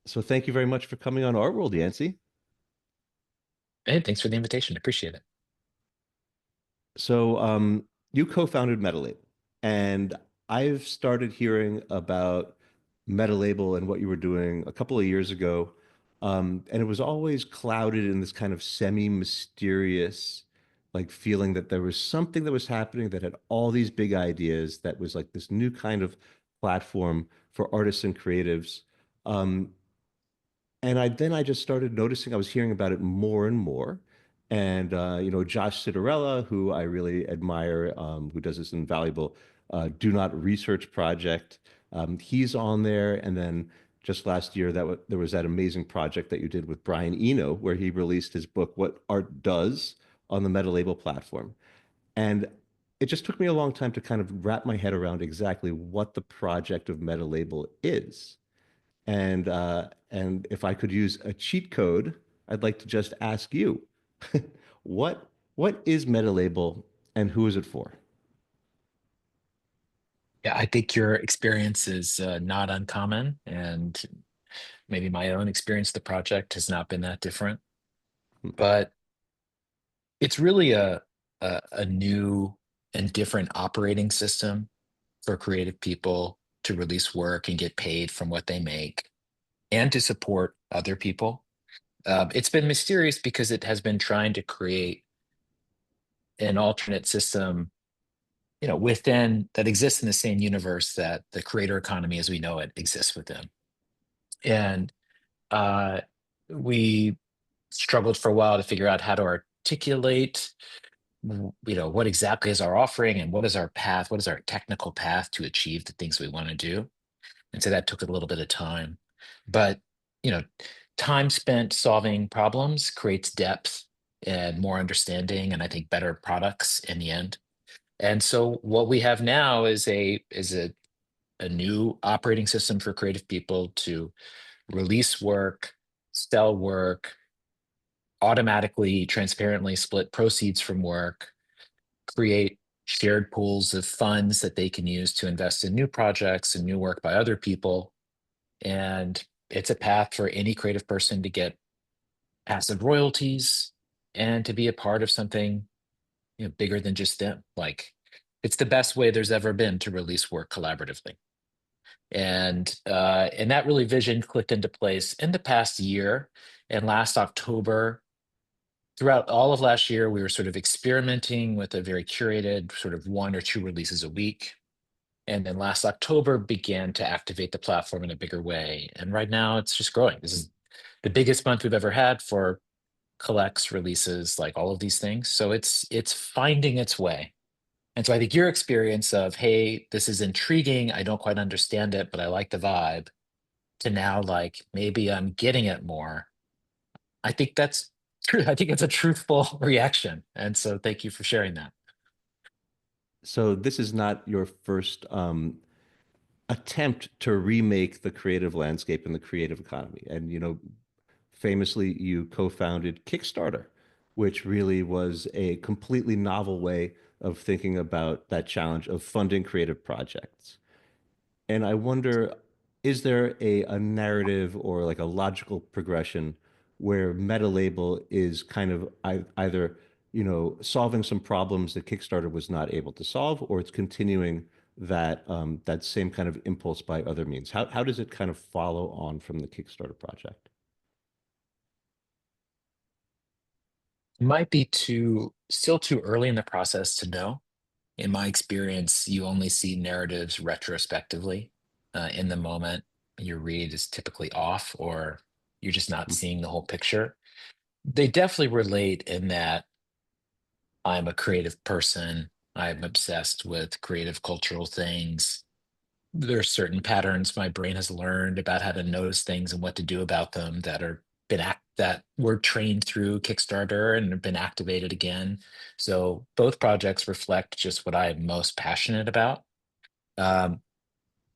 So thank you very much for coming on Art World, Yancey. Hey, thanks for the invitation. Appreciate it. So you co-founded Metalabel, and I've started hearing about Metalabel and what you were doing a couple of years ago, and it was always clouded in this kind of semi-mysterious, like feeling that there was something that was happening that had all these big ideas that was like this new kind of platform for artists and creatives. Um, And I just started noticing I was hearing about it more and more. And Josh Citarella, who I really admire, who does this invaluable Do Not Research project, he's on there. And then just last year, there was that amazing project that you did with Brian Eno, where he released his book, What Art Does, on the Metalabel platform. And it just took me a long time to kind of wrap my head around exactly what the project of Metalabel is. And if I could use a cheat code, I'd like to just ask you, what is Metalabel and who is it for? Yeah, I think your experience is not uncommon, and maybe my own experience with the project has not been that different. But it's really a new and different operating system for creative people to release work and get paid from what they make, and to support other people. It's been mysterious because it has been trying to create an alternate system, within that exists in the same universe that the creator economy as we know it exists within. And uh, we struggled for a while to figure out how to articulate, what exactly is our offering and what is our path, what is our technical path to achieve the things we want to do. And so that took a little bit of time. But, you know, time spent solving problems creates depth and more understanding, and I think better products in the end. And so what we have now is a new operating system for creative people to release work, sell work, automatically, transparently split proceeds from work, create shared pools of funds that they can use to invest in new projects and new work by other people. And it's a path for any creative person to get passive royalties and to be a part of something, bigger than just them. Like, it's the best way there's ever been to release work collaboratively. And that really vision clicked into place in the past year. And last October, throughout all of last year, we were sort of experimenting with a very curated sort of one or two releases a week. And then last October began to activate the platform in a bigger way. And right now it's just growing. This is the biggest month we've ever had for collects, releases, like all of these things. So it's finding its way. And so I think your experience of, hey, this is intriguing, I don't quite understand it, but I like the vibe, to now like maybe I'm getting it more. I think that's true. I think it's a truthful reaction. And so thank you for sharing that. So this is not your first attempt to remake the creative landscape and the creative economy. And famously, you co-founded Kickstarter, which really was a completely novel way of thinking about that challenge of funding creative projects. And I wonder, is there a narrative or like a logical progression where Meta Label is kind of either, solving some problems that Kickstarter was not able to solve, or it's continuing that same kind of impulse by other means? How does it kind of follow on from the Kickstarter project? Might be still too early in the process to know. In my experience, you only see narratives retrospectively. In the moment, your read is typically off, or you're just not seeing the whole picture. They definitely relate in that I'm a creative person. I'm obsessed with creative cultural things. There are certain patterns my brain has learned about how to notice things and what to do about them that were trained through Kickstarter and have been activated again. So both projects reflect just what I'm most passionate about. Um,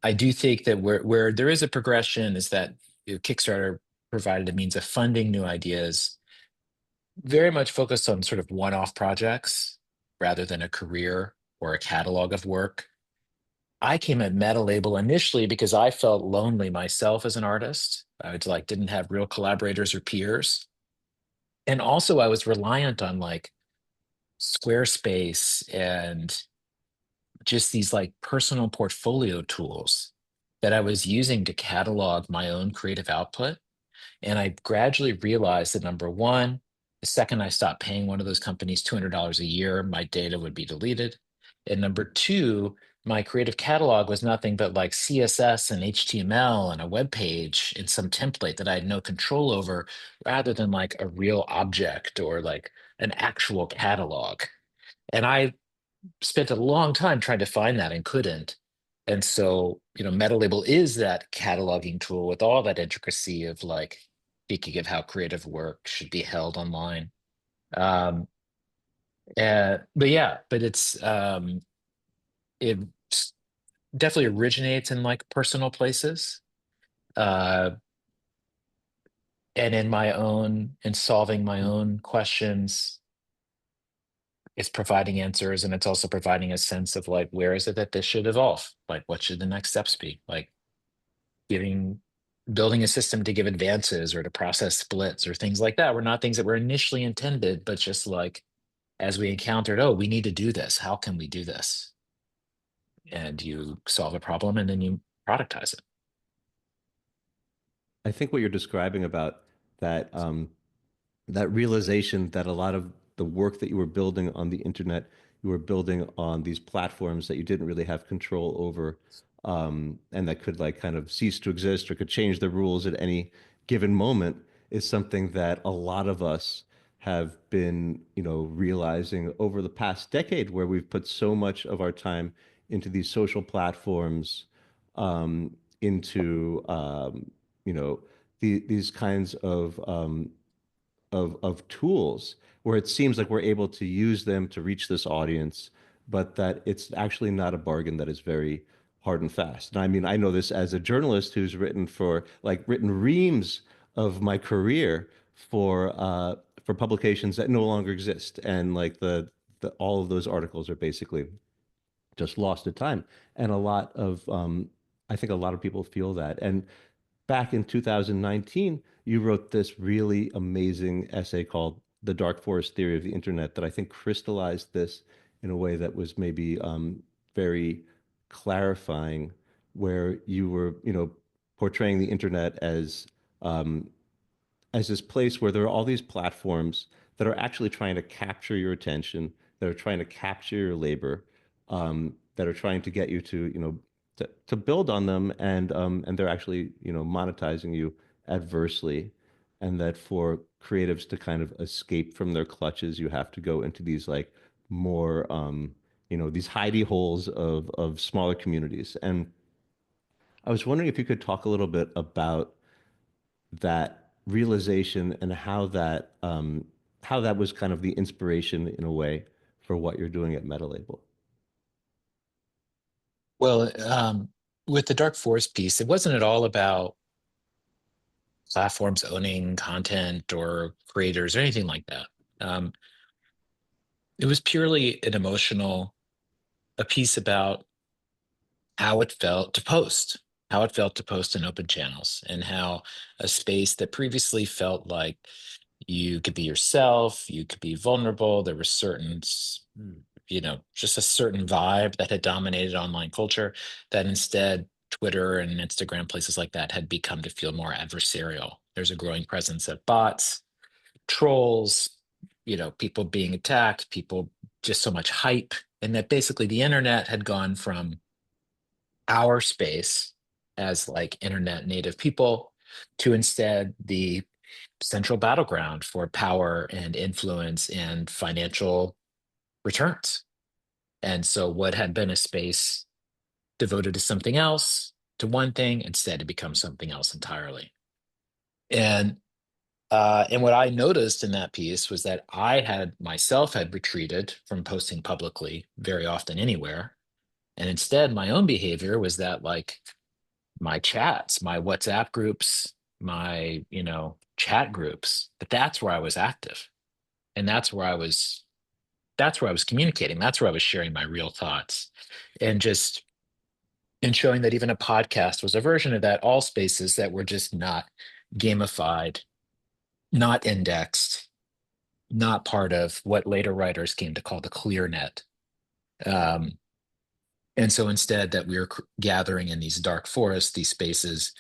I do think that where there is a progression is that Kickstarter provided a means of funding new ideas, very much focused on sort of one-off projects rather than a career or a catalog of work. I came at Meta Label initially because I felt lonely myself as an artist. I was like, didn't have real collaborators or peers. And also I was reliant on like Squarespace and just these like personal portfolio tools that I was using to catalog my own creative output. And I gradually realized that number one, the second I stopped paying one of those companies $200 a year, my data would be deleted. And number two, my creative catalog was nothing but like CSS and HTML and a web page and some template that I had no control over, rather than like a real object or like an actual catalog. And I spent a long time trying to find that and couldn't. And so, Metalabel is that cataloging tool with all that intricacy of like speaking of how creative work should be held online. Um, but yeah, but it definitely originates in like personal places, uh, and in solving my own questions. It's providing answers, and it's also providing a sense of like, where is it that this should evolve? Like, what should the next steps be? Like, giving building a system to give advances or to process splits or things like that were not things that were initially intended, but just like as we encountered, oh, we need to do this. How can we do this? And you solve a problem and then you productize it. I think what you're describing about that that realization that a lot of the work that you were building on the internet, you were building on these platforms that you didn't really have control over, and that could like kind of cease to exist or could change the rules at any given moment, is something that a lot of us have been, realizing over the past decade, where we've put so much of our time into these social platforms, into these kinds of tools where it seems like we're able to use them to reach this audience, but that it's actually not a bargain that is very hard and fast. And I mean, I know this as a journalist who's written reams of my career for publications that no longer exist, and like the all of those articles are basically just lost to time. And I think a lot of people feel that. And back in 2019, you wrote this really amazing essay called The Dark Forest Theory of the Internet that I think crystallized this in a way that was maybe very clarifying, where you were, portraying the internet um, as this place where there are all these platforms that are actually trying to capture your attention, that are trying to capture your labor, that are trying to get you to, to build on them, and they're actually, monetizing you adversely, and that for creatives to kind of escape from their clutches, you have to go into these like more, these hidey holes of smaller communities. And I was wondering if you could talk a little bit about that realization and how that was kind of the inspiration in a way for what you're doing at Metalabel. Well, with the Dark Forest piece, it wasn't at all about platforms owning content or creators or anything like that. Um, it was purely a piece about how it felt to post, how it felt to post in open channels, and how a space that previously felt like you could be yourself, you could be vulnerable. There were just a certain vibe that had dominated online culture, that instead Twitter and Instagram, places like that, had become to feel more adversarial. There's a growing presence of bots, trolls, people being attacked, people, just so much hype. And that basically the internet had gone from our space as like internet native people to instead the central battleground for power and influence and financial returns. And so what had been a space devoted to something else, to one thing, instead it becomes something else entirely. And what I noticed in that piece was that I had myself had retreated from posting publicly very often anywhere. And instead, my own behavior was that like my chats, my WhatsApp groups, my, chat groups, but that's where I was active. And that's where I was communicating. That's where I was sharing my real thoughts. And just and showing that even a podcast was a version of that, all spaces that were just not gamified, not indexed, not part of what later writers came to call the clear net. Um, and so instead, that we were gathering in these dark forests, these spaces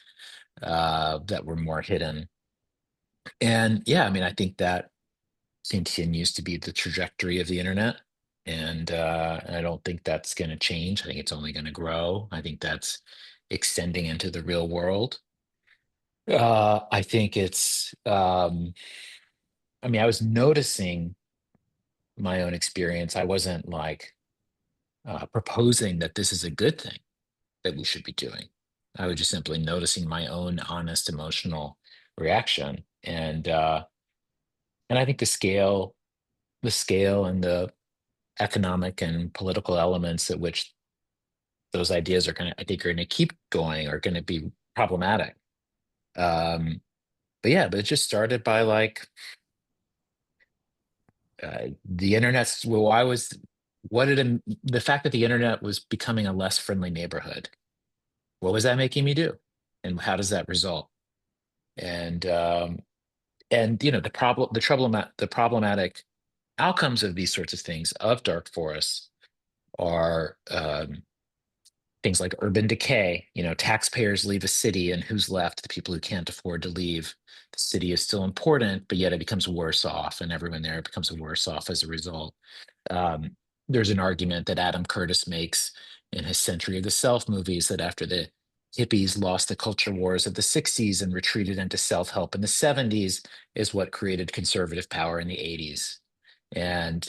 that were more hidden. And yeah, I mean, I think that continues to be the trajectory of the internet. And I don't think that's going to change. I think it's only going to grow. I think that's extending into the real world. I think I mean, I was noticing my own experience. I wasn't like proposing that this is a good thing that we should be doing. I was just simply noticing my own honest emotional reaction. And I think the scale and the economic and political elements at which those ideas are going to, I think, are going to keep going, are going to be problematic. Um, but it just started by like the internet's. Well, I was. What did the fact that the internet was becoming a less friendly neighborhood? What was that making me do, and how does that result? And the problematic outcomes of these sorts of things of dark forests are things like urban decay. Taxpayers leave a city, and who's left? The people who can't afford to leave. The city is still important, but yet it becomes worse off, and everyone there becomes worse off as a result. Um, there's an argument that Adam Curtis makes in his Century of the Self movies that after the hippies lost the culture wars of the 60s and retreated into self-help in the 70s is what created conservative power in the 80s. And,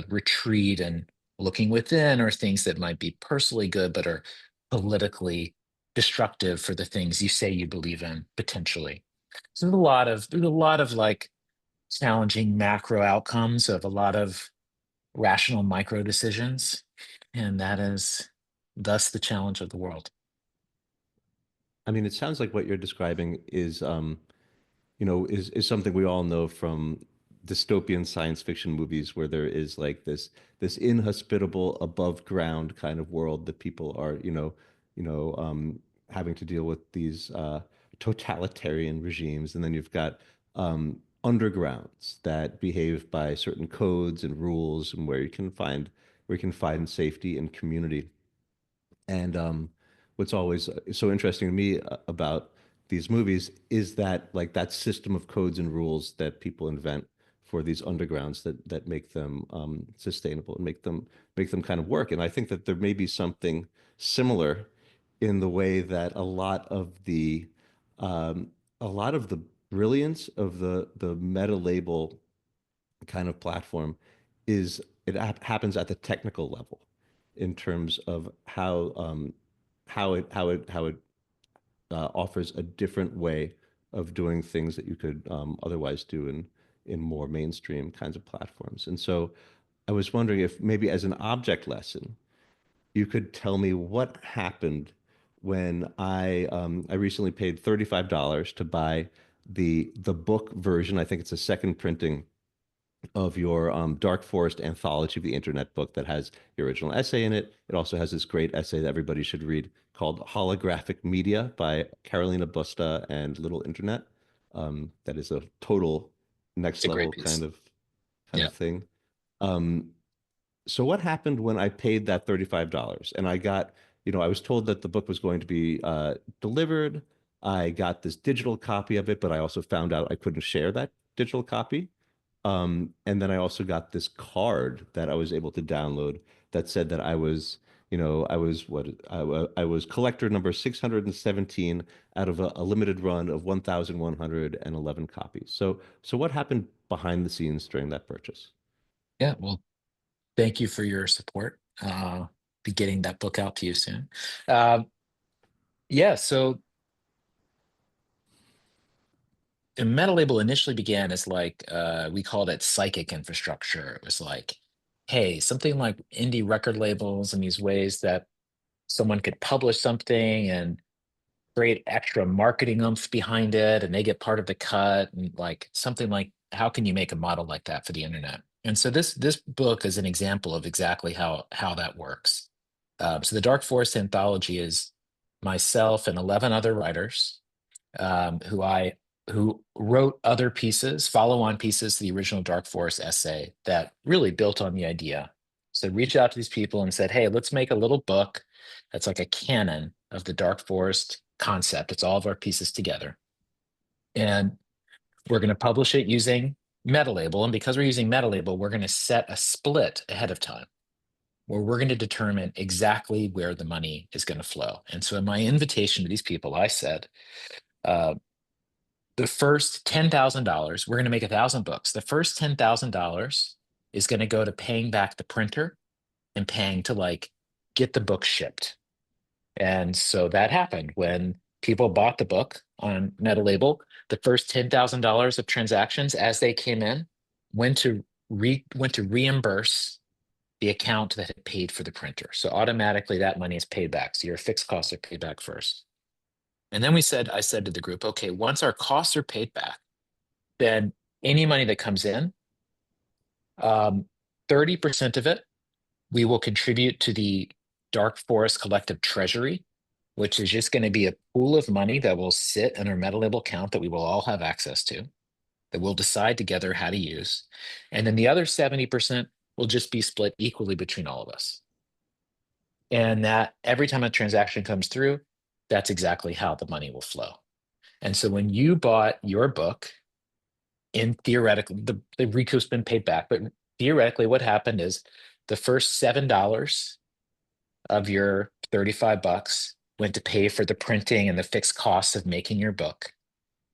retreat and looking within are things that might be personally good, but are politically destructive for the things you say you believe in, potentially. So there's a lot of like challenging macro outcomes of a lot of rational micro decisions, and that is thus the challenge of the world. I mean, it sounds like what you're describing is is something we all know from dystopian science fiction movies where there is like this inhospitable above ground kind of world that people are, having to deal with these totalitarian regimes. And then you've got undergrounds that behave by certain codes and rules and where you can find safety and community. And what's always so interesting to me about these movies is that like that system of codes and rules that people invent for these undergrounds that make them sustainable and make them kind of work. And I think that there may be something similar in the way that um, a lot of the brilliance of the meta label kind of platform is happens at the technical level in terms of how it offers a different way of doing things that you could otherwise do in more mainstream kinds of platforms. And so I was wondering if maybe as an object lesson, you could tell me what happened when I recently paid $35 to buy the book version. I think it's a second printing of your Dark Forest Anthology of the Internet book that has the original essay in it. It also has this great essay that everybody should read called Holographic Media by Carolina Busta and Little Internet. That is a total It's next a great level piece. kind of Yeah. thing. Um, so what happened when I paid that $35 and I was told that the book was going to be delivered. I got this digital copy of it, but I also found out I couldn't share that digital copy. And then I also got this card that I was able to download that said that I was collector number 617 out of a limited run of 1,111 copies. So what happened behind the scenes during that purchase? Yeah. Well, thank you for your support. Be getting that book out to you soon. Um, yeah. So and Metalabel initially began as like we called it psychic infrastructure. It was like, hey, something like indie record labels and these ways that someone could publish something and create extra marketing oomph behind it, and they get part of the cut, and like something like how can you make a model like that for the internet? And so this book is an example of exactly how that works. So the Dark Forest Anthology is myself and 11 other writers um, who I who wrote other pieces, follow-on pieces to the original Dark Forest essay that really built on the idea. So reached out to these people and said, "Hey, let's make a little book that's like a canon of the Dark Forest concept. It's all of our pieces together, and we're going to publish it using Metalabel. And because we're using Metalabel, we're going to set a split ahead of time." Where we're going to determine exactly where the money is going to flow. And so in my invitation to these people, I said, uh, the first $10,000, we're going to make 1,000 books. The first $10,000 is going to go to paying back the printer and paying to like get the book shipped. And so that happened when people bought the book on Metalabel. The first $10,000 of transactions as they came in went to reimburse the account that had paid for the printer. So automatically that money is paid back. So your fixed costs are paid back first. And then I said to the group, okay, once our costs are paid back, then any money that comes in, 30% of it, we will contribute to the Dark Forest Collective Treasury, which is just going to be a pool of money that will sit in our Metalabel account that we will all have access to, that we'll decide together how to use. And then the other 70% will just be split equally between all of us. And that every time a transaction comes through, that's exactly how the money will flow. And so when you bought your book, in theoretically, the recoup's been paid back, but theoretically, what happened is the first $7 of your $35 went to pay for the printing and the fixed costs of making your book.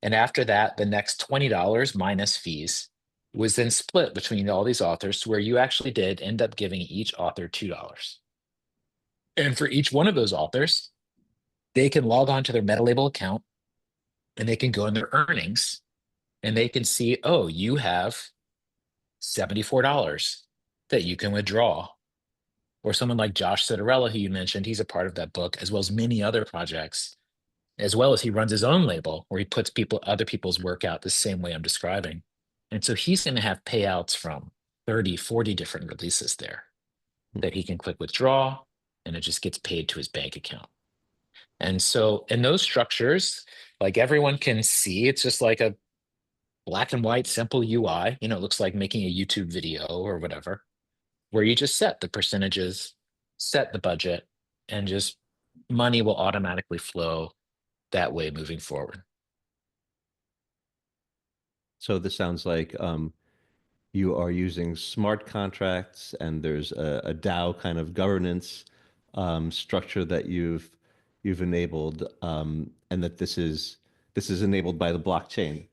And after that, the next $20 minus fees was then split between all these authors to where you actually did end up giving each author $2. And for each one of those authors, they can log on to their Metalabel account and they can go in their earnings and they can see, oh, you have $74 that you can withdraw. Or someone like Josh Citarella, who you mentioned, he's a part of that book, as well as many other projects, as well as he runs his own label where he puts other people's work out the same way I'm describing. And so he's going to have payouts from 30, 40 different releases there that he can click withdraw, and it just gets paid to his bank account. And so in those structures, like everyone can see, it's just like a black and white, simple UI. It looks like making a YouTube video or whatever, where you just set the percentages, set the budget, and just money will automatically flow that way moving forward. So this sounds like you are using smart contracts and there's a DAO kind of governance structure that you've enabled, and that this is enabled by the blockchain.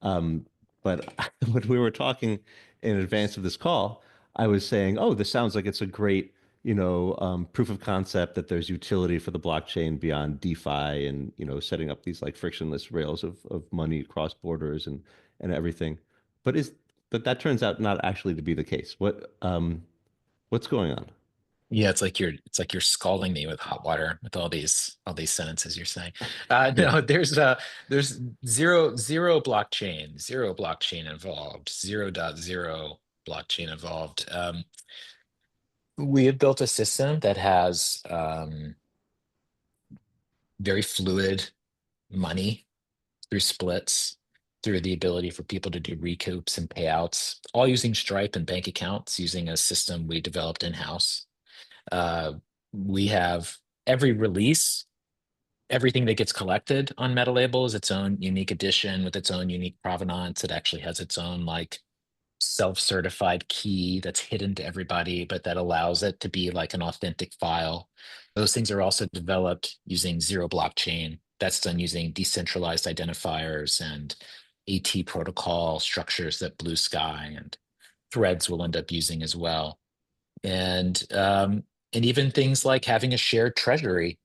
Um, but when we were talking in advance of this call, I was saying, oh, this sounds like it's a great, proof of concept that there's utility for the blockchain beyond DeFi and, setting up these like frictionless rails of money across borders and everything. But that turns out not actually to be the case. What's going on? Yeah, it's like you're scalding me with hot water with all these sentences you're saying. Yeah. No, there's zero blockchain involved, 0.0 blockchain involved. We have built a system that has very fluid money through splits, through the ability for people to do recoups and payouts, all using Stripe and bank accounts, using a system we developed in-house. Uh, we have every release, everything that gets collected on Metalabel is its own unique edition with its own unique provenance. It actually has its own like self-certified key that's hidden to everybody, but that allows it to be like an authentic file. Those things are also developed using zero blockchain. That's done using decentralized identifiers and AT protocol structures that Blue Sky and Threads will end up using as well. And even things like having a shared treasury,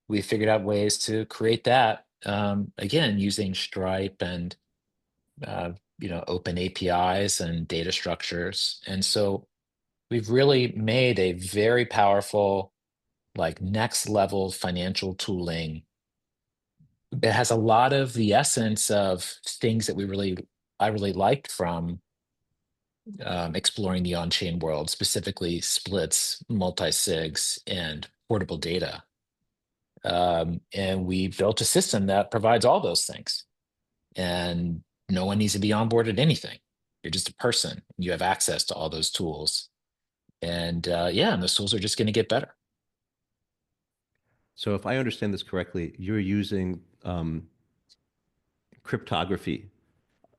we figured out ways to create that, again using Stripe and uh, open APIs and data structures. And so we've really made a very powerful, like next level financial tooling that has a lot of the essence of things that I really liked from exploring the on-chain world, specifically splits, multi-sigs, and portable data. And we built a system that provides all those things. And no one needs to be onboarded anything. You're just a person. You have access to all those tools. And yeah, and those tools are just going to get better. So if I understand this correctly, you're using cryptography,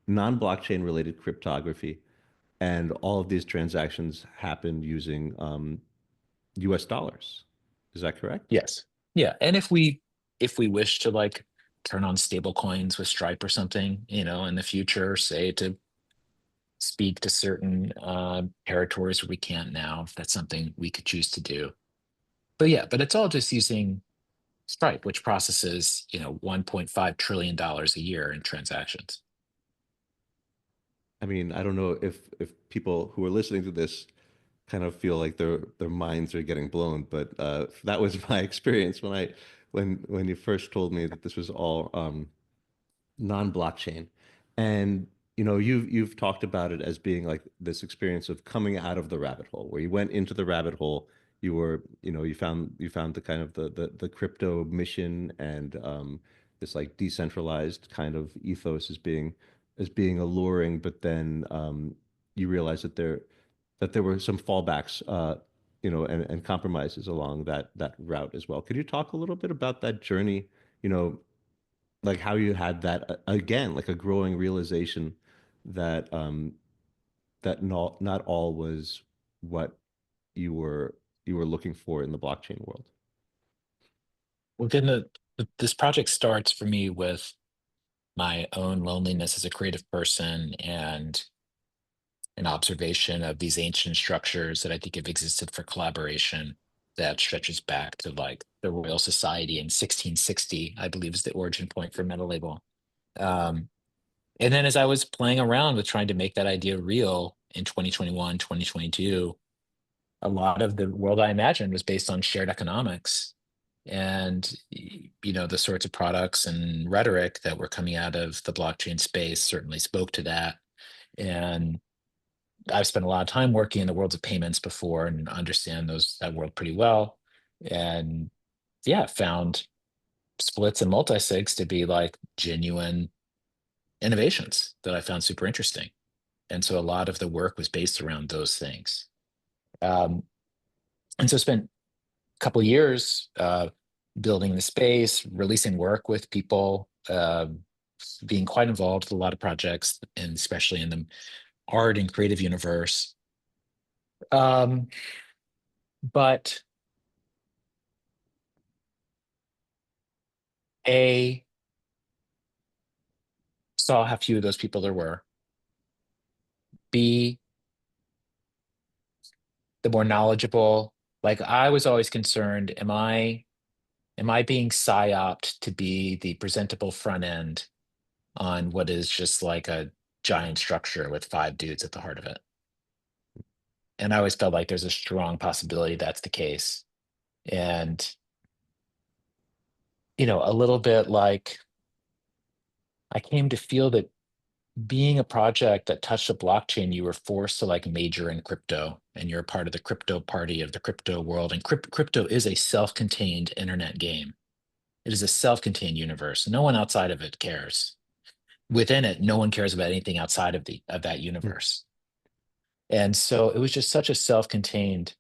non-blockchain related cryptography, and all of these transactions happen using US dollars. Is that correct? Yes. Yeah. And if we wish to like turn on stable coins with Stripe or something, in the future, say to speak to certain territories where we can't now, that's something we could choose to do. But yeah, but it's all just using Stripe, which processes, $1.5 trillion a year in transactions. I mean, I don't know if people who are listening to this kind of feel like their minds are getting blown, but that was my experience when you first told me that this was all non-blockchain. And you've talked about it as being like this experience of coming out of the rabbit hole, where you went into the rabbit hole, you found the kind of the crypto mission and this like decentralized kind of ethos as being alluring, but then you realize that there were some fallbacks, and compromises along that route as well. Could you talk a little bit about that journey? You know, like how you had that again, like a growing realization that not all was what you were you were looking for in the blockchain world. Well, then this project starts for me with my own loneliness as a creative person and an observation of these ancient structures that I think have existed for collaboration that stretches back to like the Royal Society in 1660, I believe is the origin point for Metalabel. Um, and then as I was playing around with trying to make that idea real in 2021, 2022, a lot of the world I imagined was based on shared economics. And the sorts of products and rhetoric that were coming out of the blockchain space certainly spoke to that. And I've spent a lot of time working in the worlds of payments before and understand that world pretty well. And yeah, found splits and multisigs to be like genuine innovations that I found super interesting. And so a lot of the work was based around those things. Um, and so spent a couple of years building the space, releasing work with people, being quite involved with a lot of projects, and especially in the art and creative universe. Um, but A, saw how few of those people there were. B, the more knowledgeable, like I was always concerned, am I being psyoped to be the presentable front end on what is just like a giant structure with five dudes at the heart of it? And I always felt like there's a strong possibility that's the case. And, a little bit like I came to feel that being a project that touched the blockchain, you were forced to like major in crypto and you're a part of the crypto party of the crypto world. And crypto is a self-contained internet game. It is a self-contained universe. No one outside of it cares. Within it, no one cares about anything outside of that Hmm. universe. And so it was just such a self-contained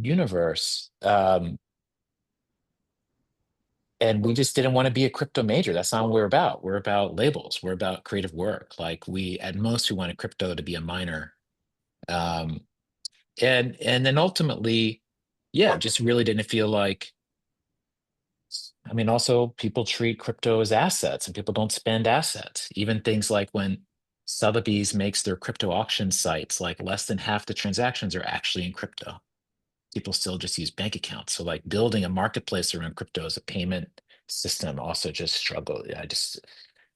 universe. And we just didn't want to be a crypto major. That's not what we're about. We're about labels. We're about creative work. Like at most, we wanted crypto to be a minor. Um, and then ultimately, yeah, just really didn't feel like, I mean, also people treat crypto as assets and people don't spend assets. Even things like when Sotheby's makes their crypto auction sites, like less than half the transactions are actually in crypto. People still just use bank accounts. So like building a marketplace around crypto as a payment system also just struggle. I just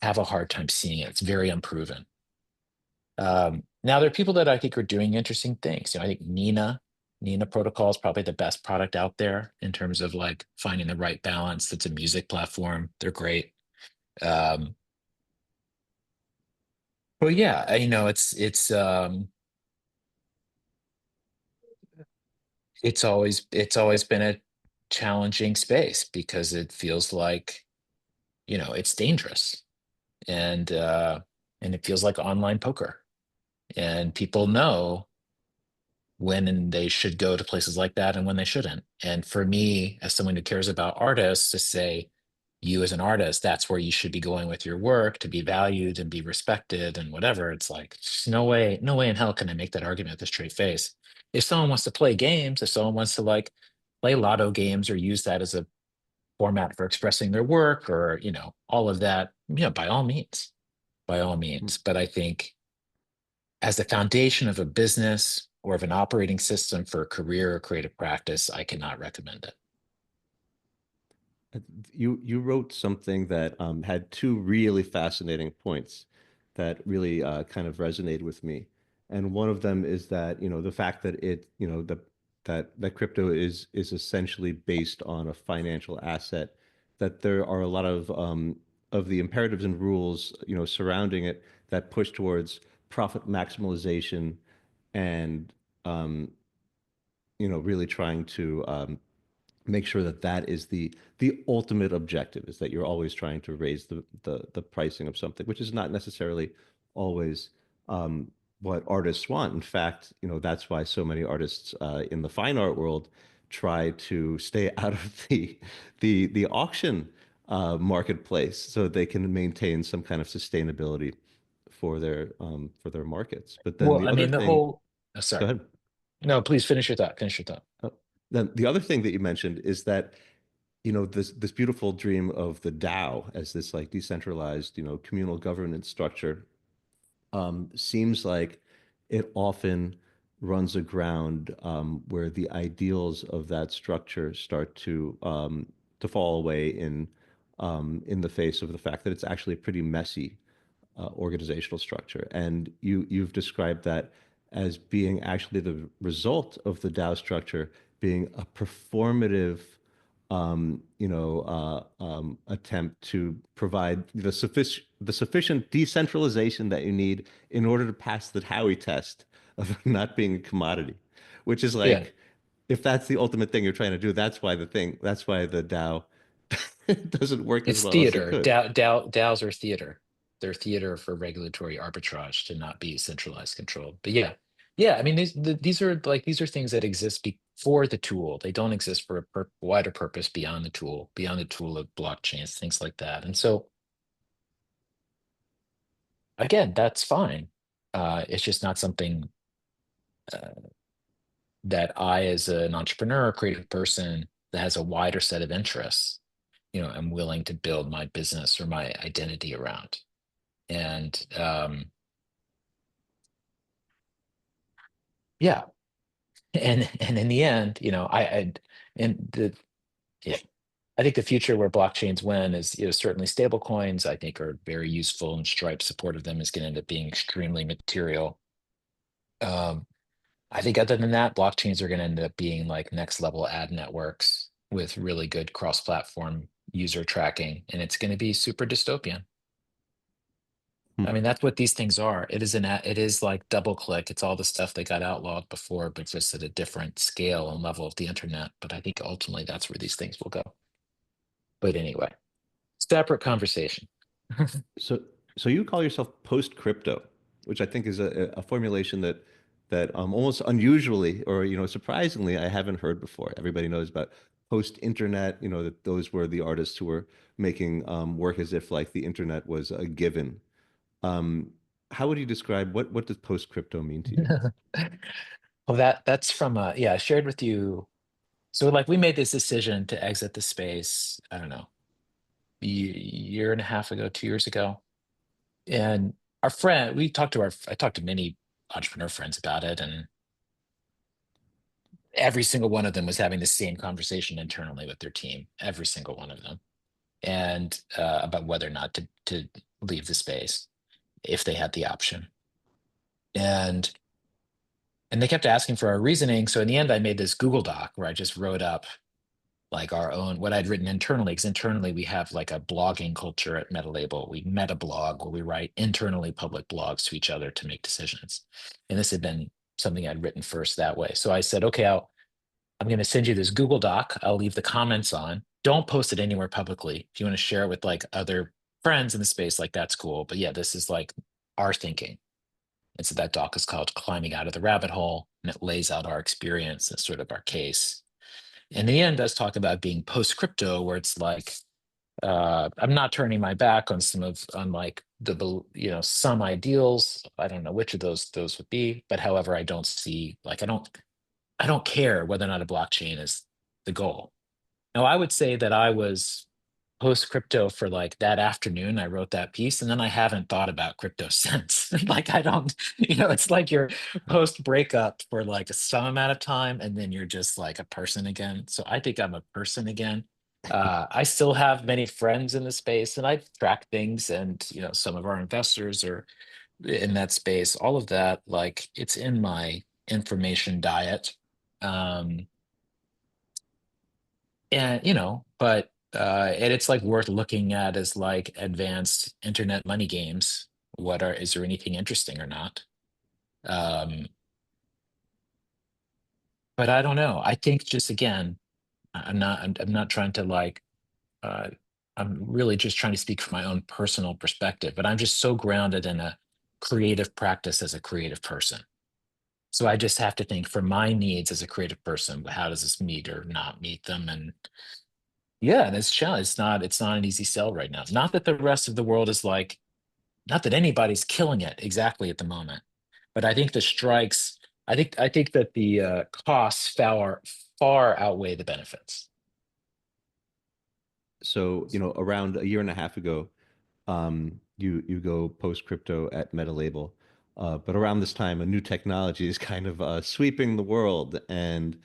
have a hard time seeing it. It's very unproven. Now there are people that I think are doing interesting things. I think Nina protocol is probably the best product out there in terms of like finding the right balance. It's a music platform. They're great. Um, but yeah, it's always been challenging space because it feels like, it's dangerous, and it feels like online poker, and people know when they should go to places like that and when they shouldn't. And for me, as someone who cares about artists, to say, you as an artist, that's where you should be going with your work to be valued and be respected and whatever. It's like, there's no way in hell can I make that argument with a straight face. If someone wants to play games, if someone wants to like play lotto games or use that as a format for expressing their work, or, all of that, by all means, by all means. But I think as the foundation of a business or of an operating system for a career or creative practice, I cannot recommend it. Uh, you wrote something that had two really fascinating points that really kind of resonated with me, and one of them is that the fact that that crypto is essentially based on a financial asset, that there are a lot of the imperatives and rules surrounding it that push towards profit maximization and um, really trying to make sure that that is the ultimate objective, is that you're always trying to raise the pricing of something, which is not necessarily always um, what artists want. In fact, that's why so many artists in the fine art world try to stay out of the auction marketplace so they can maintain some kind of sustainability for their markets. But then Well, the I other mean, the thing, whole, go sorry. ahead. No, please finish your thought. Finish your thought. Uh, Then the other thing that you mentioned is that this beautiful dream of the DAO as this like decentralized communal governance structure seems like it often runs aground where the ideals of that structure start to fall away in the face of the fact that it's actually a pretty messy organizational structure. And you've described that as being actually the result of the DAO structure being a performative, attempt to provide the sufficient decentralization that you need in order to pass the Howey test of not being a commodity, which is Yeah. like, if that's the ultimate thing you're trying to do, that's why the DAO doesn't work as It's well as it theater. could. DAOs are theater. They're theater for regulatory arbitrage to not be centralized controlled. But yeah, yeah. I mean, these are things that exist before the tool. They don't exist for a wider purpose beyond the tool of blockchains, things like that. And so again, that's fine. It's just not something uh, that I, as an entrepreneur, creative person that has a wider set of interests, am willing to build my business or my identity around. And yeah, and in the end, and the yeah, I think the future where blockchains win is, certainly stable coins, I think, are very useful, and Stripe's support of them is going to end up being extremely material. Um, I think other than that, blockchains are going to end up being like next level ad networks with really good cross-platform user tracking, and it's going to be super dystopian. I mean, that's what these things are. It is like DoubleClick. It's all the stuff that got outlawed before, but just at a different scale and level of the internet. But I think ultimately that's where these things will go. But anyway, separate conversation. So, so you call yourself post-crypto, which I think is a formulation that almost unusually or surprisingly I haven't heard before. Everybody knows about post-internet, that those were the artists who were making work as if like the internet was a given. Um, how would you describe what does post-crypto mean to you? Well, that's from yeah, I shared with you. So like we made this decision to exit the space, I don't know, year and a half ago, 2 years ago. And our friend, I talked to many entrepreneur friends about it, and every single one of them was having the same conversation internally with their team, every single one of them, and about whether or not to leave the space if they had the option. And they kept asking for our reasoning. So in the end, I made this Google Doc where I just wrote up like our own what I'd written internally, because internally we have like a blogging culture at Metalabel. We meta blog where we write internally public blogs to each other to make decisions. And this had been something I'd written first that way. So I said, okay, I'm going to send you this Google Doc. I'll leave the comments on. Don't post it anywhere publicly. If you want to share it with like other friends in the space, like that's cool. But yeah, this is like our thinking. And so that doc is called Climbing Out of the Rabbit Hole, and it lays out our experience and sort of our case. And the end does talk about being post crypto, where it's like, I'm not turning my back on on like some ideals. I don't know which of those would be, but however, I don't see like I don't care whether or not a blockchain is the goal. Now, I would say that I was post crypto for like that afternoon. I wrote that piece, and then I haven't thought about crypto since. Like, I don't, it's like you're post breakup for like some amount of time, and then you're just like a person again. So I think I'm a person again. I still have many friends in the space, and I track things, and some of our investors are in that space. All of that, like, it's in my information diet. Um, and it's like worth looking at as like advanced internet money games. Is there anything interesting or not? Um, but I don't know. I think just again, I'm not trying to like, uh, I'm really just trying to speak from my own personal perspective, but I'm just so grounded in a creative practice as a creative person. So I just have to think for my needs as a creative person, how does this meet or not meet them? And yeah, and it's challenge. It's not an easy sell right now. Not that the rest of the world is like, not that anybody's killing it exactly at the moment, but I think the strikes, I think that the costs far outweigh the benefits. So, around a year and a half ago, you go post crypto at Metalabel, but around this time, a new technology is kind of sweeping the world, and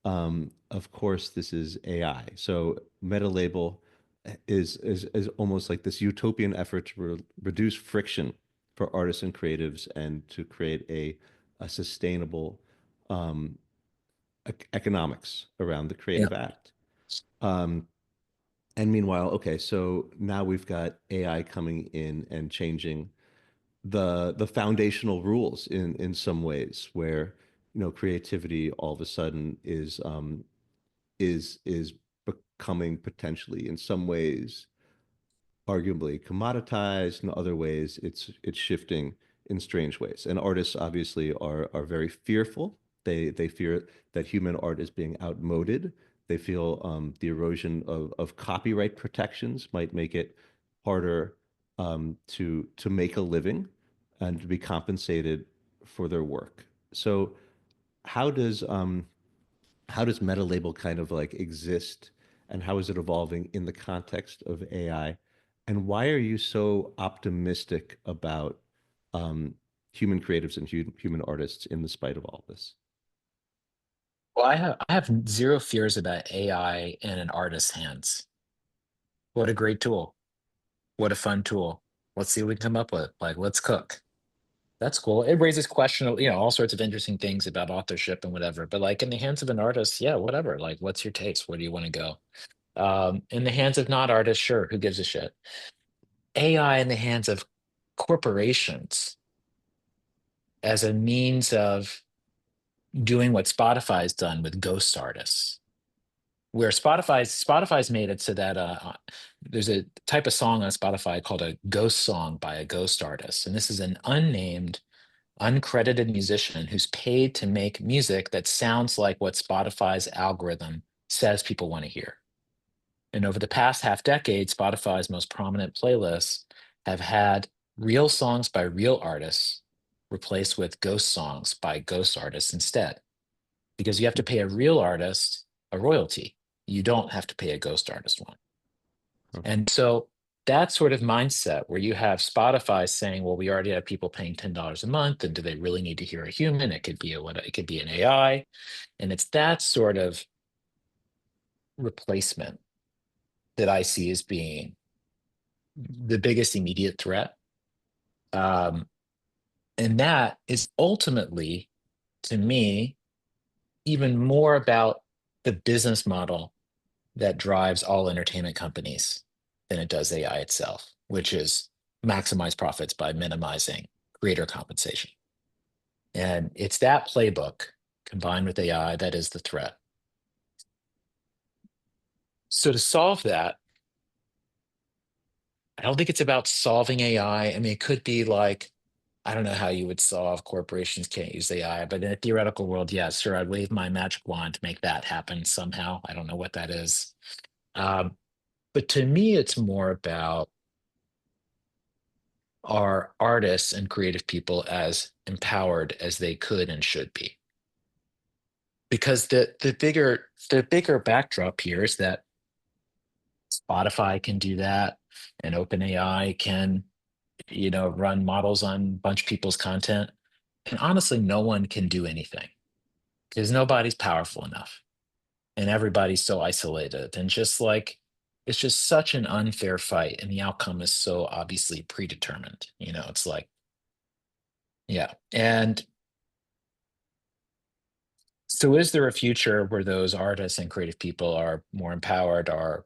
of course, this is AI. So Metalabel is almost like this utopian effort to reduce friction for artists and creatives, and to create a sustainable um, economics around the Yeah. creative act. Um, and meanwhile, okay, so now we've got AI coming in and changing the foundational rules in some ways, where creativity all of a sudden is becoming potentially in some ways arguably commoditized. In other ways, it's shifting in strange ways. And artists obviously are very fearful. They fear that human art is being outmoded. They feel the erosion of copyright protections might make it harder to make a living and to be compensated for their work. So how does how does meta label kind of like exist, and how is it evolving in the context of AI? And why are you so optimistic about um, human creatives and human artists in the spite of all this? Well, I have zero fears about AI in an artist's hands. What a great tool. What a fun tool. Let's see what we can come up with. Like, let's cook. That's cool. It raises question, all sorts of interesting things about authorship and whatever. But like in the hands of an artist, yeah, whatever. Like, what's your taste? Where do you want to go? In the hands of not artists, sure, who gives a shit? AI in the hands of corporations as a means of doing what Spotify's done with ghost artists, where Spotify's made it so that there's a type of song on Spotify called a ghost song by a ghost artist, and this is an unnamed, uncredited musician who's paid to make music that sounds like what Spotify's algorithm says people want to hear. And over the past half decade, Spotify's most prominent playlists have had real songs by real artists replaced with ghost songs by ghost artists instead, because you have to pay a real artist a royalty. You don't have to pay a ghost artist one. Huh. And so that sort of mindset where you have Spotify saying, well, we already have people paying $10 a month, and do they really need to hear a human? It could be it could be an AI. And it's that sort of replacement that I see as being the biggest immediate threat. Um, and that is ultimately, to me, even more about the business model that drives all entertainment companies than it does AI itself, which is maximize profits by minimizing creator compensation. And it's that playbook combined with AI that is the threat. So to solve that, I don't think it's about solving AI. I mean, it could be like, I don't know how you would solve corporations can't use AI, but in a theoretical world, yeah, sure, I'd wave my magic wand to make that happen somehow. I don't know what that is. Um, but to me, it's more about are artists and creative people as empowered as they could and should be. Because the bigger backdrop here is that Spotify can do that, and OpenAI can, run models on a bunch of people's content. And honestly, no one can do anything because nobody's powerful enough and everybody's so isolated. And just like, it's just such an unfair fight. And the outcome is so obviously predetermined. It's like, yeah. And so, is there a future where those artists and creative people are more empowered, are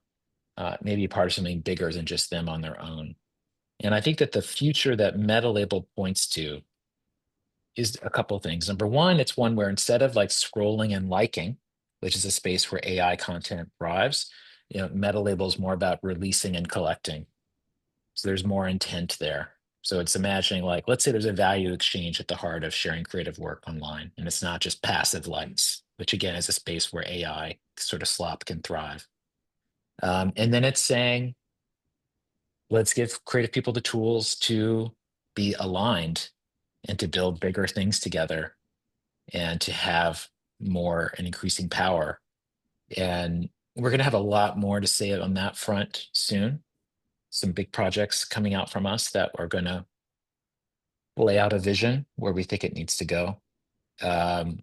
maybe part of something bigger than just them on their own? And I think that the future that Metalabel points to is a couple of things. Number one, it's one where instead of like scrolling and liking, which is a space where AI content thrives, Metalabel is more about releasing and collecting. So there's more intent there. So it's imagining like, let's say there's a value exchange at the heart of sharing creative work online, and it's not just passive likes, which again is a space where AI sort of slop can thrive. And then it's saying, let's give creative people the tools to be aligned and to build bigger things together and to have more and increasing power. And we're going to have a lot more to say on that front soon. Some big projects coming out from us that are going to lay out a vision where we think it needs to go. Um,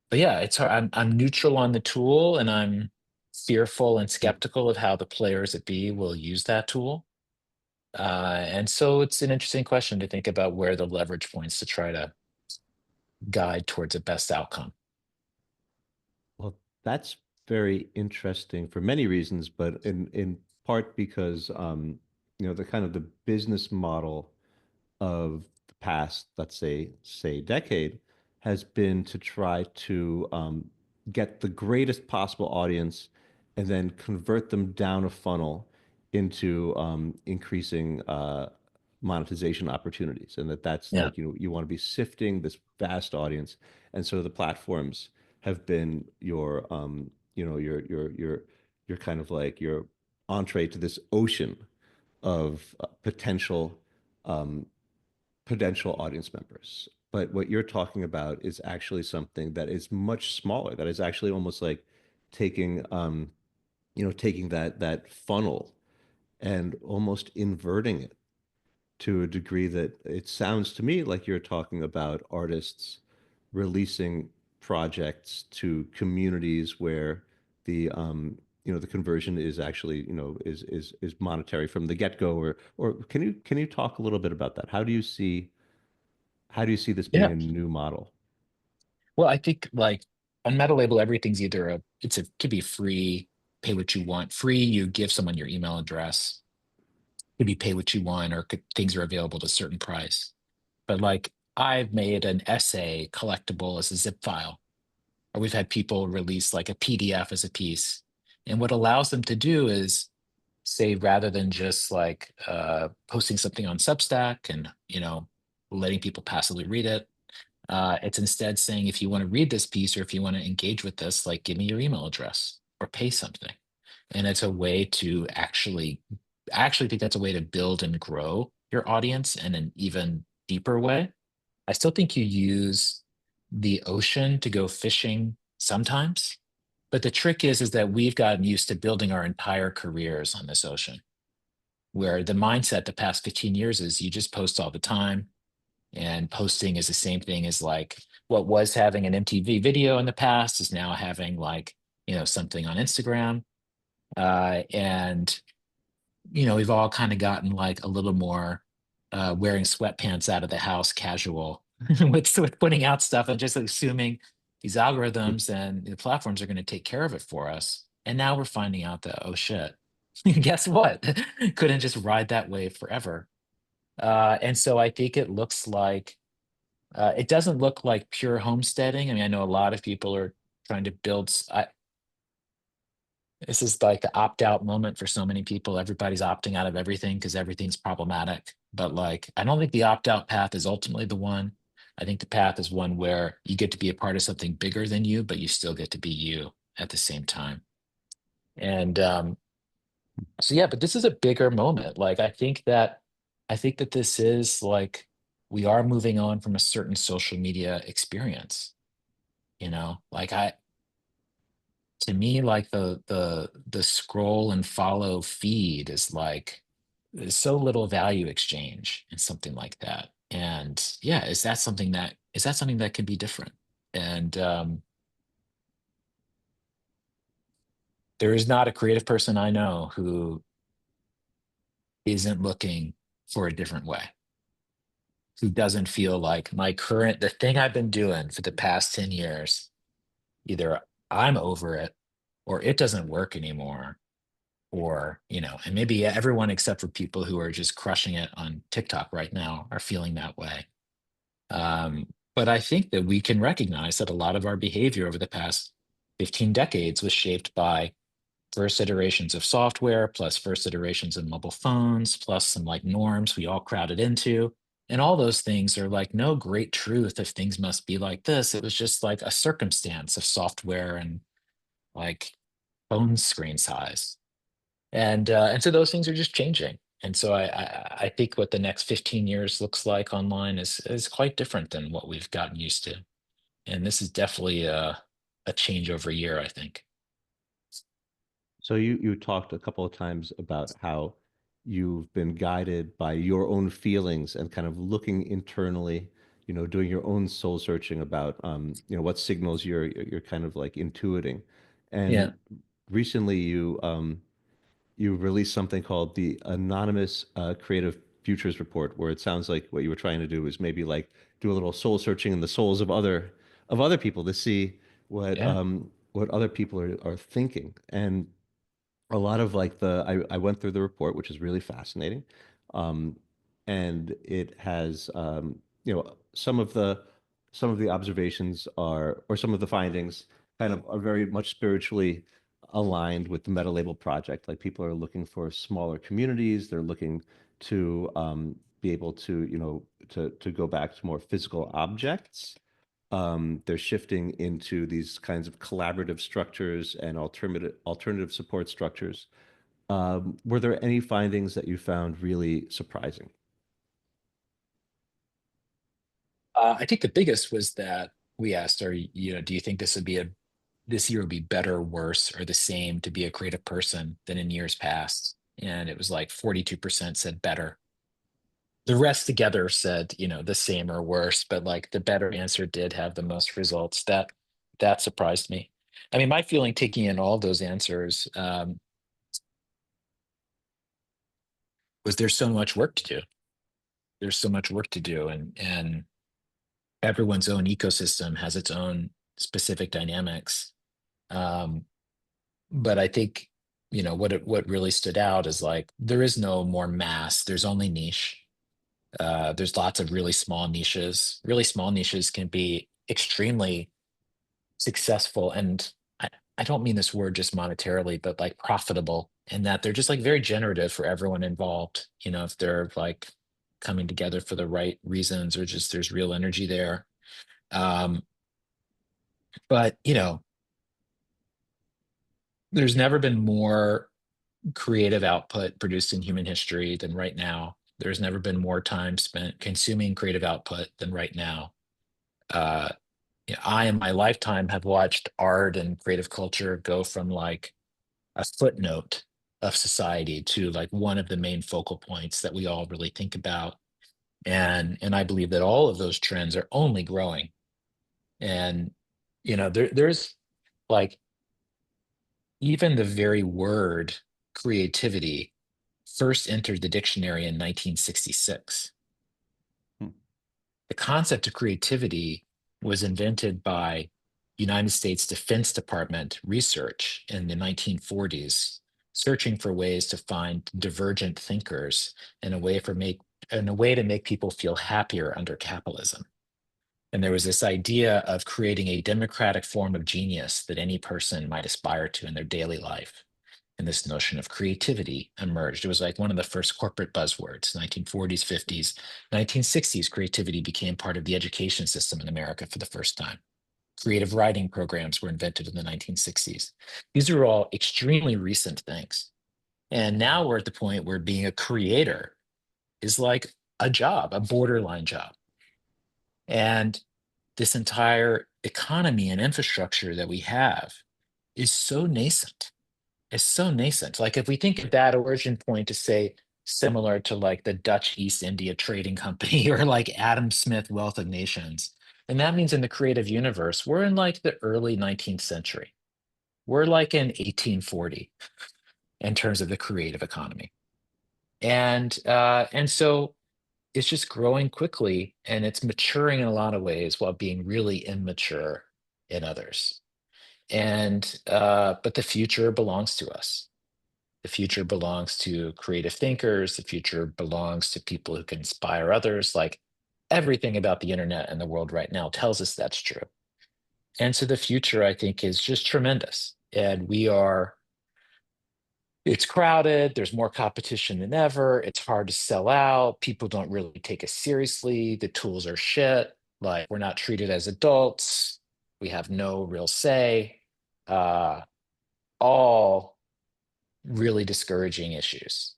but yeah, it's hard. I'm neutral on the tool, and I'm fearful and Mm. skeptical of how the players at B will use that tool. And so it's an interesting question to think about where the leverage points to try to guide towards a best outcome. Well, that's very interesting for many reasons, but in part because the kind of the business model of the past, let's say decade, has been to try to get the greatest possible audience and then convert them down a funnel into increasing monetization opportunities, and that's Yeah. like you want to be sifting this vast audience, and so the platforms have been your kind of like your entree to this ocean of um, potential audience members. But what you're talking about is actually something that is much smaller. That is actually almost like taking taking that funnel and almost inverting it to a degree that it sounds to me like you're talking about artists releasing projects to communities where the conversion is actually is monetary from the get-go, or can you talk a little bit about that? How do you see this being Yeah. a new model? Well, I think like on Meta Label, everything's either could be free, pay what you want. Free, you give someone your email address. Could be pay what you want, or things are available at a certain price. But like I've made an essay collectible as a zip file, or we've had people release like a PDF as a piece. And what allows them to do is say, rather than just like posting something on Substack and letting people passively read it, it's instead saying, if you want to read this piece or if you want to engage with this, like give me your email address or pay something. And it's a way to I actually think that's a way to build and grow your audience in an even deeper way. I still think you use the ocean to go fishing sometimes, but the trick is that we've gotten used to building our entire careers on this ocean, where the mindset the past 15 years is you just post all the time, and posting is the same thing as like what was having an MTV video in the past is now having like, something on Instagram. And we've all kind of gotten like a little more wearing sweatpants out of the house casual with putting out stuff and just assuming these algorithms and the platforms are going to take care of it for us. And now we're finding out that, oh shit, guess what? Couldn't just ride that wave forever. And so I think it doesn't look like pure homesteading. I mean, I know a lot of people are trying to build. This is like the opt-out moment for so many people. Everybody's opting out of everything because everything's problematic. But like, I don't think the opt-out path is ultimately the one. I think the path is one where you get to be a part of something bigger than you, but you still get to be you at the same time. And so yeah, but this is a bigger moment. Like I think that this is like we are moving on from a certain social media experience, you know? Like I to me, like the scroll and follow feed is like there's so little value exchange in something like that. And yeah, is that something that could be different? And there is not a creative person I know who isn't looking for a different way, who doesn't feel like the thing I've been doing for the past 10 years, either I'm over it or it doesn't work anymore. Or, you know, and maybe everyone except for people who are just crushing it on TikTok right now are feeling that way. But I think that we can recognize that a lot of our behavior over the past 15 decades was shaped by first iterations of software, plus first iterations of mobile phones, plus some like norms we all crowded into. And all those things are like no great truth if things must be like this. It was just like a circumstance of software and like phone screen size. And so those things are just changing. And so I think what the next 15 years looks like online is quite different than what we've gotten used to. And this is definitely a changeover year, I think. So you talked a couple of times about how you've been guided by your own feelings and kind of looking internally, doing your own soul searching about what signals you're kind of like intuiting. Yeah. And recently you released something called the Anonymous Creative Futures Report, where it sounds like what you were trying to do is maybe like do a little soul searching in the souls of other people to see Yeah. what other people are thinking. And a lot of like I went through the report, which is really fascinating. Um, and it has some of the observations are or some of the findings kind of are very much spiritually aligned with the Metalabel project. Like people are looking for smaller communities, they're looking to be able to, to go back to more physical objects. They're shifting into these kinds of collaborative structures and alternative support structures. Were there any findings that you found really surprising? I think the biggest was that we asked, do you think this year would be better, worse, or the same to be a creative person than in years past? And it was like 42% said better. The rest together said, the same or worse, but like the better answer did have the most results. That surprised me. I mean, my feeling taking in all those answers was there's so much work to do. There's so much work to do, and everyone's own ecosystem has its own specific dynamics. Um, but I think what really stood out is like there is no more mass. There's only niche. There's lots of really small niches. Really small niches can be extremely successful, and I don't mean this word just monetarily, but like profitable, in that they're just like very generative for everyone involved. If they're like coming together for the right reasons or just there's real energy there. Um, but there's never been more creative output produced in human history than right now. There's never been more time spent consuming creative output than right now. Uh, I, in my lifetime, have watched art and creative culture go from like a footnote of society to like one of the main focal points that we all really think about. And I believe that all of those trends are only growing. And there's like even the very word creativity first entered the dictionary in 1966. Hmm. The concept of creativity was invented by United States Defense Department research in the 1940s, searching for ways to find divergent thinkers and a way to make people feel happier under capitalism. And there was this idea of creating a democratic form of genius that any person might aspire to in their daily life. and this notion of creativity emerged. It was like one of the first corporate buzzwords, 1940s, 50s, 1960s. Creativity became part of the education system in America for the first time. Creative writing programs were invented in the 1960s. These are all extremely recent things. And now we're at the point where being a creator is like a job, a borderline job. And this entire economy and infrastructure that we have is so nascent. It's so nascent. Like if we think of that origin point to say similar to like the Dutch East India Trading Company or like Adam Smith Wealth of Nations, then that means in the creative universe, we're in like the early 19th century. We're like in 1840 in terms of the creative economy. And so it's just growing quickly and it's maturing in a lot of ways while being really immature in others. And but the future belongs to us. The future belongs to creative thinkers. The future belongs to people who can inspire others. Like everything about the internet and the world right now tells us that's true. And so the future, I think, is just tremendous. And it's crowded. There's more competition than ever. It's hard to sell out. People don't really take us seriously. The tools are shit. Like we're not treated as adults. We have no real say. Uh, all really discouraging issues,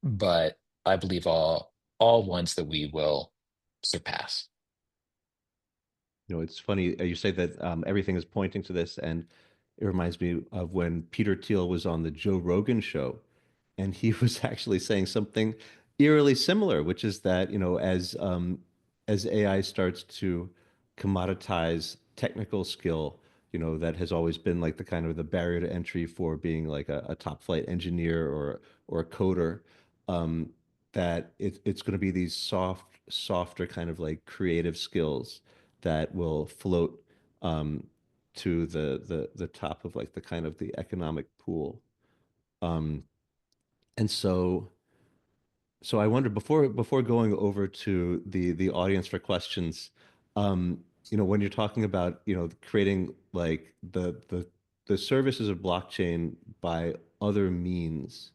but I believe all ones that we will surpass. It's funny you say that everything is pointing to this, and it reminds me of when Peter Thiel was on the Joe Rogan show, and he was actually saying something eerily similar, which is that, as AI starts to commoditize technical skill, that has always been like the kind of the barrier to entry for being like a top flight engineer or a coder, that it's going to be these softer kind of like creative skills that will float to the top of like the kind of the economic pool. Um, and so I wonder before going over to the audience for questions, when you're talking about, creating like the services of blockchain by other means,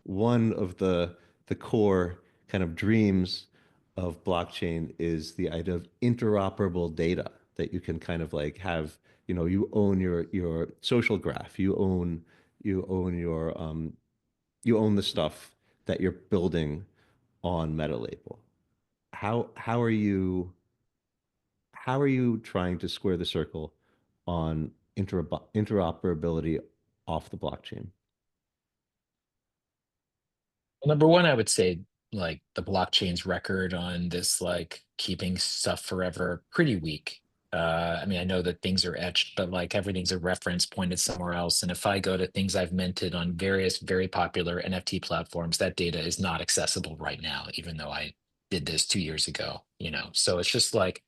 one of the core kind of dreams of blockchain is the idea of interoperable data that you can kind of like have, you own your social graph, you own the stuff that you're building on Metalabel. How are you trying to square the circle on interoperability off the blockchain? Well, number one, I would say like the blockchain's record on this like keeping stuff forever pretty weak. I mean, I know that things are etched, but like everything's a reference pointed somewhere else. And if I go to things I've minted on various very popular NFT platforms, that data is not accessible right now, even though I did this 2 years ago, you know? So it's just like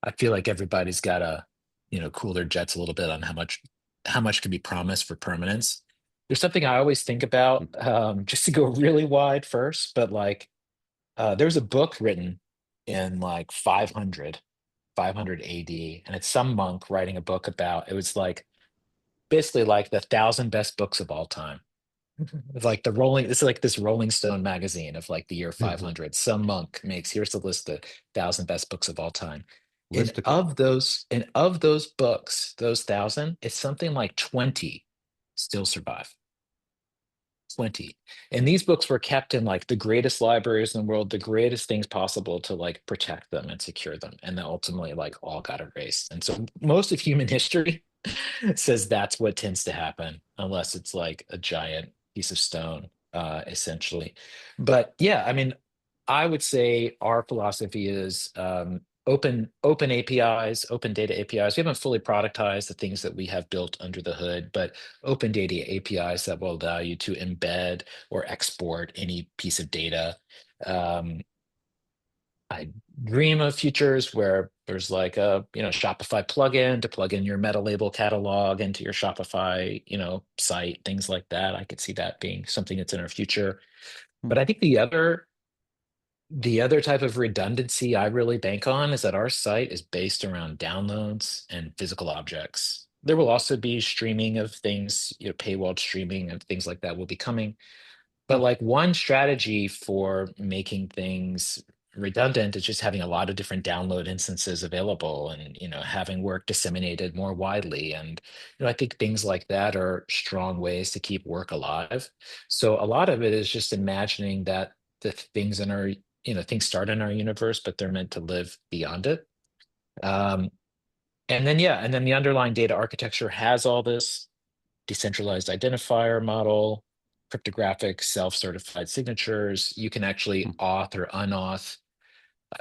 I feel like everybody's got to, cool their jets a little bit on how much can be promised for permanence. There's something I always think about, just to go really wide first, but like there's a book written in like 500 AD, and it's some monk writing a book about it was like basically like the 1,000 best books of all time. It's like it's like this Rolling Stone magazine of like the year 500. Some monk makes here's the list of 1,000 best books of all time. And Listicle. of those books, those 1,000, it's something like 20 still survive. 20. And these books were kept in like the greatest libraries in the world, the greatest things possible to like protect them and secure them. And then ultimately like all got erased. And so most of human history says that's what tends to happen, unless it's like a giant piece of stone, essentially. But yeah, I mean, I would say our philosophy is open APIs, open data APIs. We haven't fully productized the things that we have built under the hood, but open data APIs that will allow you to embed or export any piece of data. Um, I dream of futures where there's like a Shopify plugin to plug in your Metalabel catalog into your Shopify site, things like that. I could see that being something that's in our future. Hmm. But I think the other type of redundancy I really bank on is that our site is based around downloads and physical objects. There will also be streaming of things, paywalled streaming and things like that will be coming. But Huh. like one strategy for making things redundant is just having a lot of different download instances available and having work disseminated more widely. And I think things like that are strong ways to keep work alive. So a lot of it is just imagining that the things in our, things start in our universe, but they're meant to live beyond it. Um, and then yeah, and then the underlying data architecture has all this decentralized identifier model, cryptographic self-certified signatures. You can actually Hmm. auth or unauth.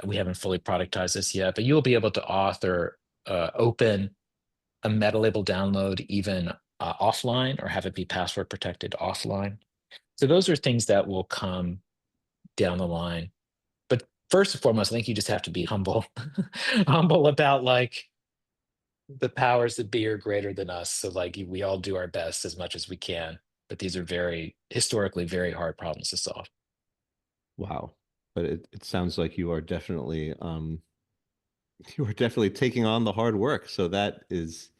We haven't fully productized this yet, but you'll be able to auth or open a Metalabel download even offline or have it be password protected offline. So those are things that will come down the line. But first and foremost, I think you just have to be humble, humble about like the powers that be are greater than us. So like we all do our best as much as we can, but these are very historically very hard problems to solve. Wow. But it sounds like you are definitely taking on the hard work. So that is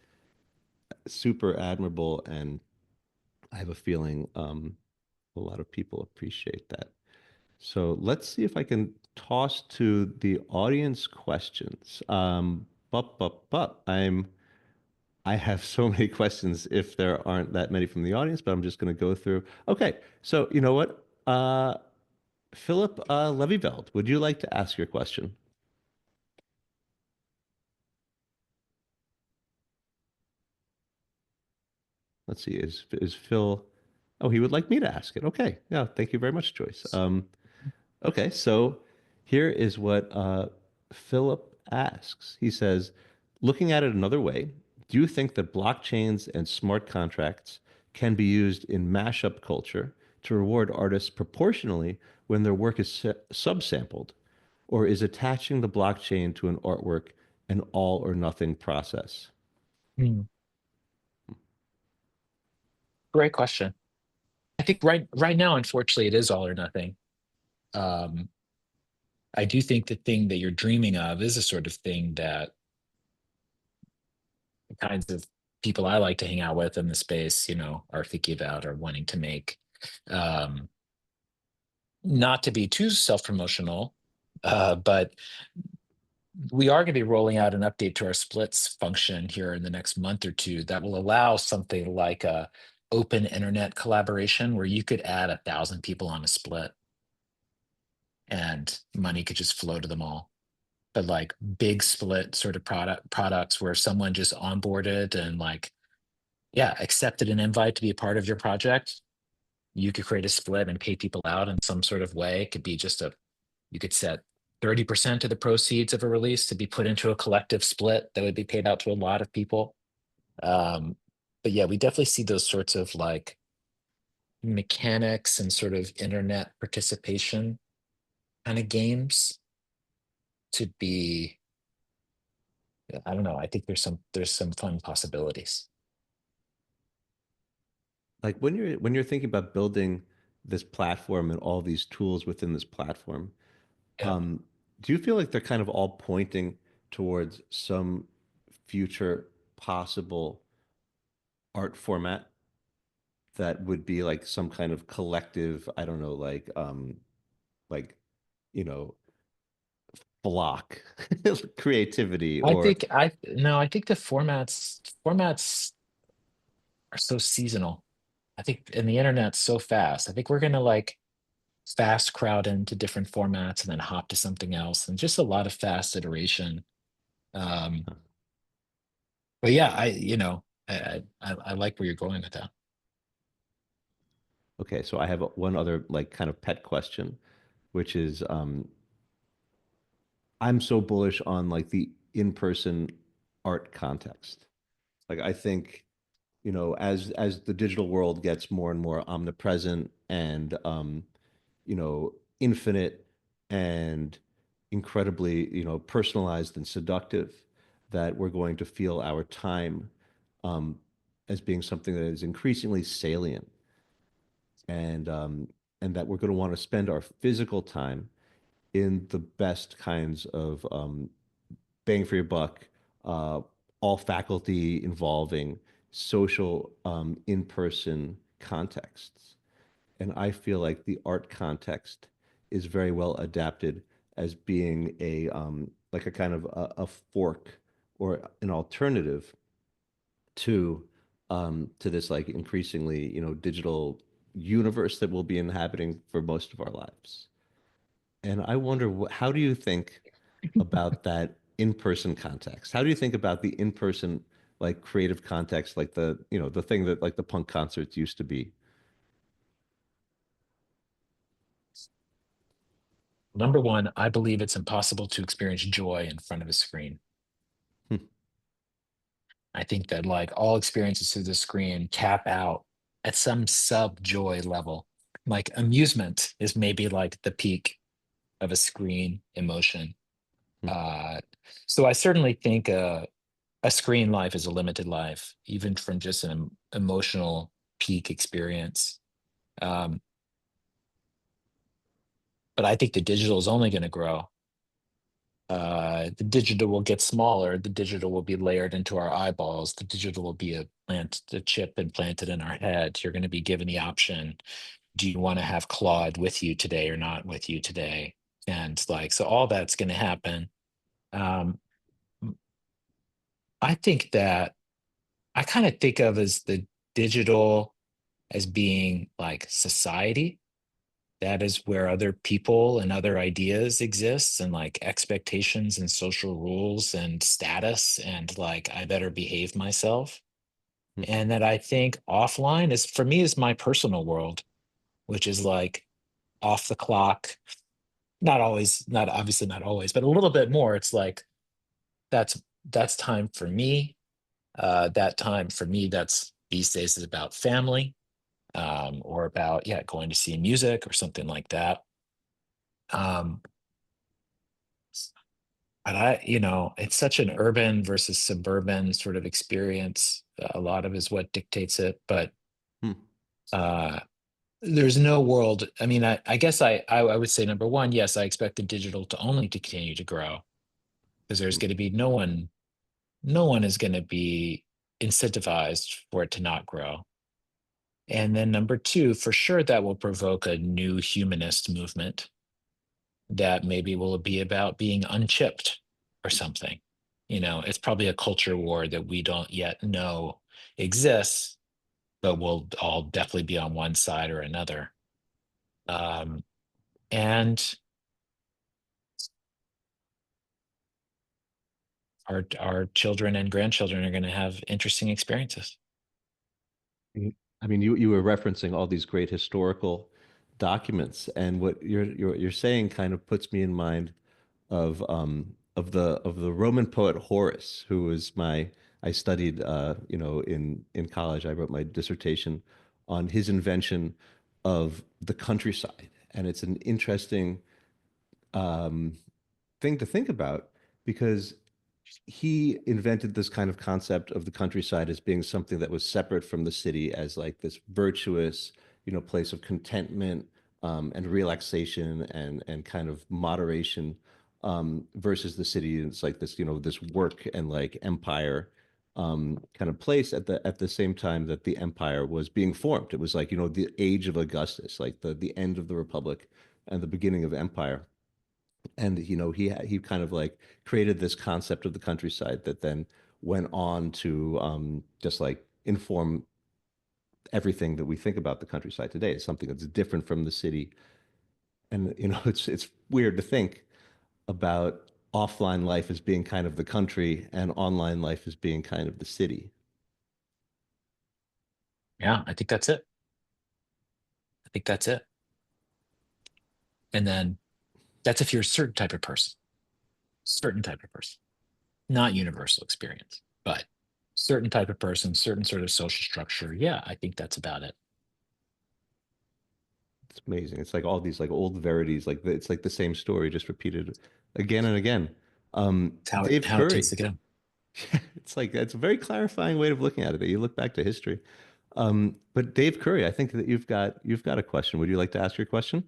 super admirable, and I have a feeling a lot of people appreciate that. So let's see if I can toss to the audience questions. But I have so many questions if there aren't that many from the audience, but I'm just going to go through. Okay, so you know what? Philip Leviveld, would you like to ask your question? Let's see, is Phil? Oh, he would like me to ask it. Okay, yeah, thank you very much, Joyce. Okay, so here is what Philip asks. He says, looking at it another way, do you think that blockchains and smart contracts can be used in mashup culture to reward artists proportionally when their work is subsampled? Or is attaching the blockchain to an artwork an all or nothing process? Hmm. Great question. I think right now, unfortunately, it is all or nothing. Um, I do think the thing that you're dreaming of is a sort of thing that the kinds of people I like to hang out with in the space, are thinking about or wanting to make. Um, Not to be too self-promotional, but we are going to be rolling out an update to our splits function here in the next month or two that will allow something like a open internet collaboration where you could add 1,000 people on a split and money could just flow to them all. But like big split sort of products where someone just onboarded and like, yeah, accepted an invite to be a part of your project. You could create a split and pay people out in some sort of way. It could be just you could set 30% of the proceeds of a release to be put into a collective split that would be paid out to a lot of people. Um, but yeah, we definitely see those sorts of like mechanics and sort of internet participation kind of games to be, I don't know, I think there's some fun possibilities. Like when you're thinking about building this platform and all these tools within this platform, Yeah. um, do you feel like they're kind of all pointing towards some future possible art format that would be like some kind of collective, I don't know, like, you know, block creativity I or think I no, I think the formats are so seasonal. I think and the internet's so fast. I think we're gonna like fast crowd into different formats and then hop to something else and just a lot of fast iteration. Um, but yeah, I like where you're going with that. okay, so I have one other like kind of pet question, which is I'm so bullish on like the in-person art context. Like I think, as the digital world gets more and more omnipresent and infinite and incredibly, personalized and seductive, that we're going to feel our time um, as being something that is increasingly salient, and that we're going to want to spend our physical time in the best kinds of bang for your buck, uh, all faculty involving social in-person contexts. And I feel like the art context is very well adapted as being a like a kind of a fork or an alternative to this like increasingly, digital universe that we'll be inhabiting for most of our lives. And I wonder, how do you think about that in-person context? How do you think about the in-person like creative context, like the thing that like the punk concerts used to be? Number one, I believe it's impossible to experience joy in front of a screen. Hmm, I think that like all experiences through the screen cap out at some sub joy level. Like amusement is maybe like the peak of a screen emotion. hmm, Uh, so I certainly think a screen life is a limited life, even from just an emotional peak experience. Um, but I think the digital is only going to grow. The digital will get smaller. The digital will be layered into our eyeballs. The digital will be a chip implanted in our head. You're going to be given the option: do you want to have Claude with you today or not with you today? And like, so all that's going to happen. Um, I think that I kind of think of as the digital as being like society. That is where other people and other ideas exist, and like expectations and social rules and status, and like I better behave myself. hmm, And that I think offline is, for me, is my personal world, which is like off the clock. Not always, not obviously not always, but a little bit more. It's like that's that's time for me. That time for me, that's these days is about family, or about, yeah, going to see music or something like that. Um, but it's such an urban versus suburban sort of experience. A lot of is what dictates it, but hmm, uh, there's no world. I mean, I guess I would say number one, yes, I expect the digital to only to continue to grow, because there's hmm. going to be no one is going to be incentivized for it to not grow. And then number two, for sure, that will provoke a new humanist movement that maybe will be about being unchipped or something. It's probably a culture war that we don't yet know exists, but we'll all definitely be on one side or another. Um, and our children and grandchildren are going to have interesting experiences. I mean, you were referencing all these great historical documents, and what you're saying kind of puts me in mind of the Roman poet Horace, who was my I studied in college. I wrote my dissertation on his invention of the countryside, and it's an interesting um, thing to think about because he invented this kind of concept of the countryside as being something that was separate from the city, as like this virtuous, place of contentment and relaxation and kind of moderation versus the city. It's like this, this work and like empire kind of place at the same time that the empire was being formed. It was like, the age of Augustus, like the end of the Republic and the beginning of empire. And he kind of like created this concept of the countryside that then went on to just like inform everything that we think about the countryside today. It's something that's different from the city. And it's weird to think about offline life as being kind of the country and online life as being kind of the city. Yeah, I think that's it. I think that's it. And then that's if you're a certain type of person, not universal experience, but certain type of person, certain sort of social structure. Yeah, I think that's about it. It's amazing. It's like all these like old verities, like it's like the same story just repeated again and again. It's how it Dave how it tends Curry. to go. It's like it's a very clarifying way of looking at it. You look back to history. But Dave Curry, I think that you've got a question. Would you like to ask your question?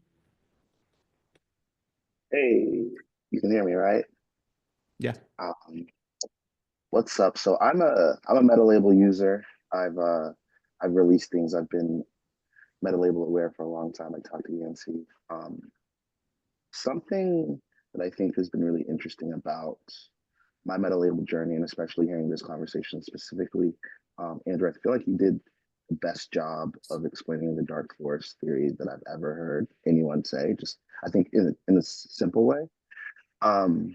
Hey, you can hear me, right? Yeah. Um, What's up? So I'm a Metalabel user. I've released things. I've been Metalabel aware for a long time. I talked to Yancey. Something that I think has been really interesting about my Metalabel journey, and especially hearing this conversation specifically, Andrew, I feel like you did the best job of explaining the dark forest theory that I've ever heard anyone say. Just I think in a simple way. Um,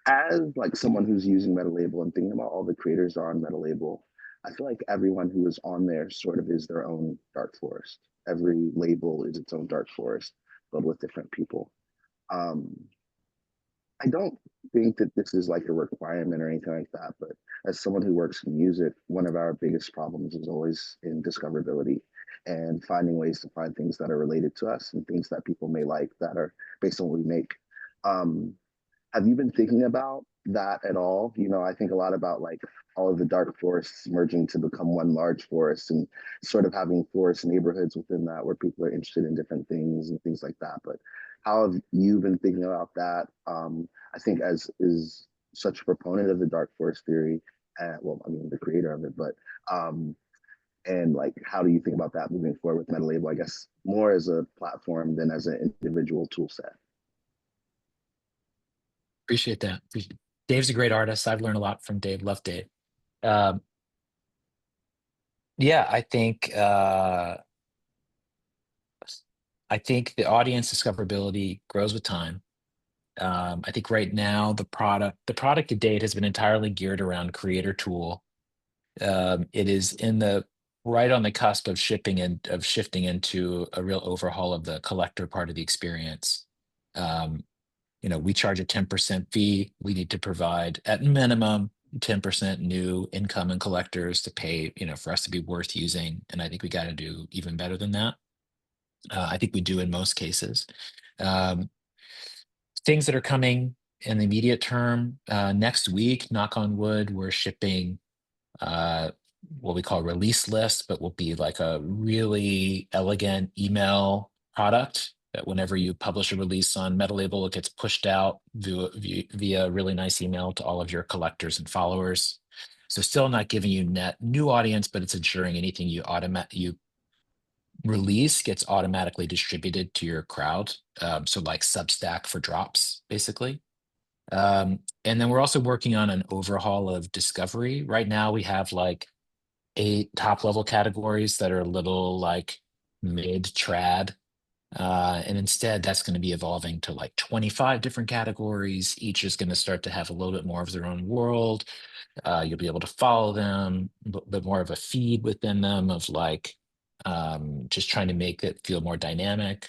as like someone who's using Metalabel and thinking about all the creators that are on Metalabel, I feel like everyone who is on there sort of is their own dark forest. Every label is its own dark forest, filled with different people. Um, I don't think that this is like a requirement or anything like that, but as someone who works in music, one of our biggest problems is always in discoverability and finding ways to find things that are related to us and things that people may like that are based on what we make. Um, have you been thinking about that at all? You know, I think a lot about like all of the dark forests merging to become one large forest and sort of having forest neighborhoods within that where people are interested in different things and things like that. But how have you been thinking about that? I think as is such a proponent of the dark forest theory, well, I mean the creator of it, but and like how do you think about that moving forward with Metalabel? I guess more as a platform than as an individual tool set. Appreciate that. Dave's a great artist. I've learned a lot from Dave. Love Dave. Um, yeah, I think the audience discoverability grows with time. I think right now the product to date has been entirely geared around creator tool. It is in the right on the cusp of shipping and of shifting into a real overhaul of the collector part of the experience. Um, we charge a 10% fee. We need to provide at minimum 10% new income and collectors to pay, for us to be worth using. And I think we got to do even better than that. I think we do in most cases. Um, Things that are coming in the immediate term, next week, knock on wood, we're shipping uh, what we call release list, but will be like a really elegant email product that whenever you publish a release on Metalabel, it gets pushed out via a really nice email to all of your collectors and followers. So still not giving you net new audience, but it's ensuring anything you release gets automatically distributed to your crowd. So like Substack for drops, basically. And then we're also working on an overhaul of discovery. Right now we have like 8 top level categories that are a little like mid trad. And instead that's going to be evolving to like 25 different categories. Each is going to start to have a little bit more of their own world. You'll be able to follow them, a little bit more of a feed within them of like just trying to make it feel more dynamic.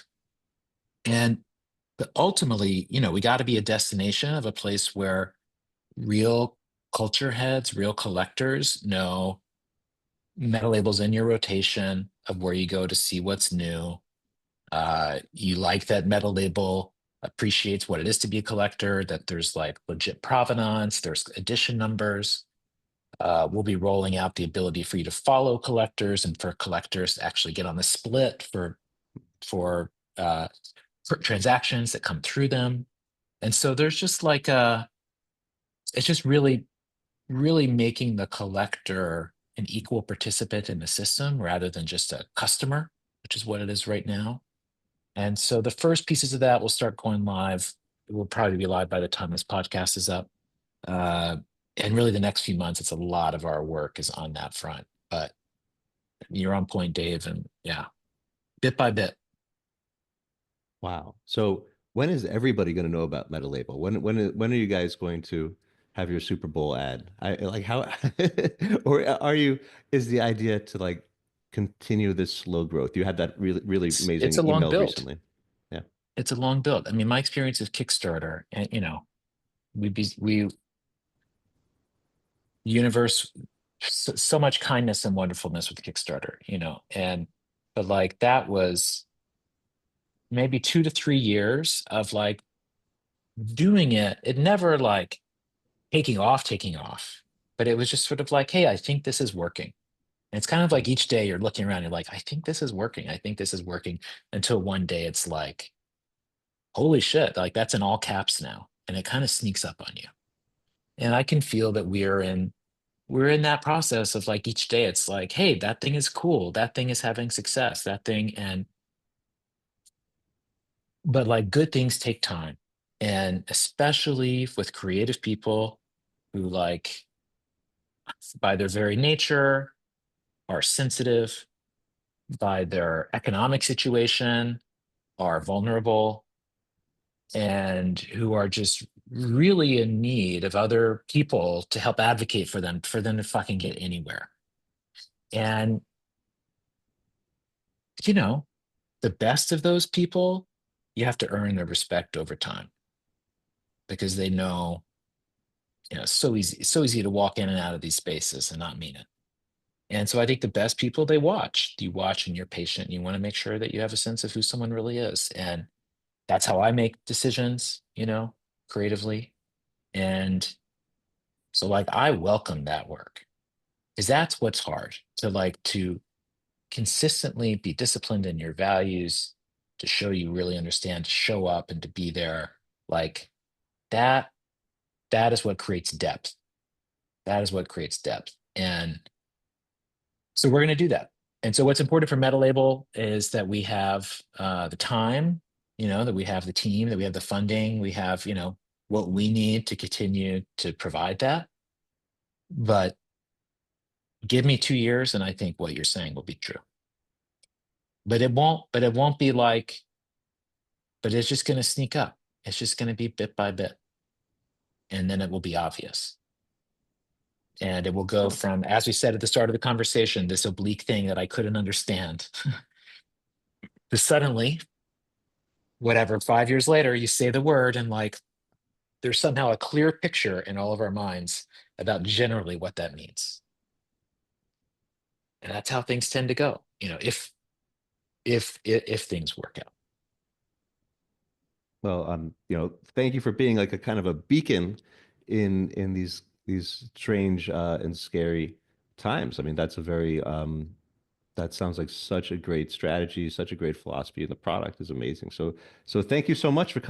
And but ultimately, we got to be a destination of a place where real culture heads, real collectors know meta labels in your rotation of where you go to see what's new. You like that meta label appreciates what it is to be a collector, that there's like legit provenance, there's edition numbers. We'll be rolling out the ability for you to follow collectors and for collectors to actually get on the split for transactions that come through them. And so there's just like it's just really making the collector an equal participant in the system rather than just a customer, which is what it is right now. And so the first pieces of that will start going live. It will probably be live by the time this podcast is up. Uh, and really the next few months, it's a lot of our work is on that front. But you're on point, Dave. And yeah, bit by bit. Wow. So when is everybody going to know about Metalabel? When are you guys going to have your Super Bowl ad? I like how or are you is the idea to like continue this slow growth? You had that really It's a amazing long email build. recently. Yeah. It's a long build. I mean, my experience with Kickstarter, and we universe so much kindness and wonderfulness with Kickstarter, and but like that was maybe 2 to 3 years of like doing it. It never like taking off, but it was just sort of like, hey, I think this is working. And it's kind of like each day you're looking around, you're like, I think this is working. I think this is working until one day it's like, holy shit, like that's in all caps now. And it kind of sneaks up on you. And I can feel that we're in that process of like each day it's like, hey, that thing is cool, that thing is having success, that thing. And but like good things take time, and especially with creative people who like by their very nature are sensitive, by their economic situation are vulnerable, and who are just really in need of other people to help advocate for them to fucking get anywhere. And you know, the best of those people, you have to earn their respect over time, because they know, it's so easy to walk in and out of these spaces and not mean it. And so I think the best people, you watch and you're patient. You want to make sure that you have a sense of who someone really is. And that's how I make decisions, creatively. And so like I welcome that work, because that's what's hard, to consistently be disciplined in your values, to show you really understand, to show up and to be there. Like that, that is what creates depth. That is what creates depth. And so we're going to do that. And so what's important for Metalabel is that we have the time, that we have the team, that we have the funding, we have, what we need to continue to provide that. But give me 2 years and I think what you're saying will be true. But it won't be like, but it's just going to sneak up. It's just going to be bit by bit. And then it will be obvious. And it will go from, as we said at the start of the conversation, this oblique thing that I couldn't understand, to suddenly, whatever, 5 years later, you say the word and like, there's somehow a clear picture in all of our minds about generally what that means. And that's how things tend to go, if things work out. Well, thank you for being like a kind of a beacon in these strange and scary times. I mean, that's a very that sounds like such a great strategy, such a great philosophy, and the product is amazing. So thank you so much for coming.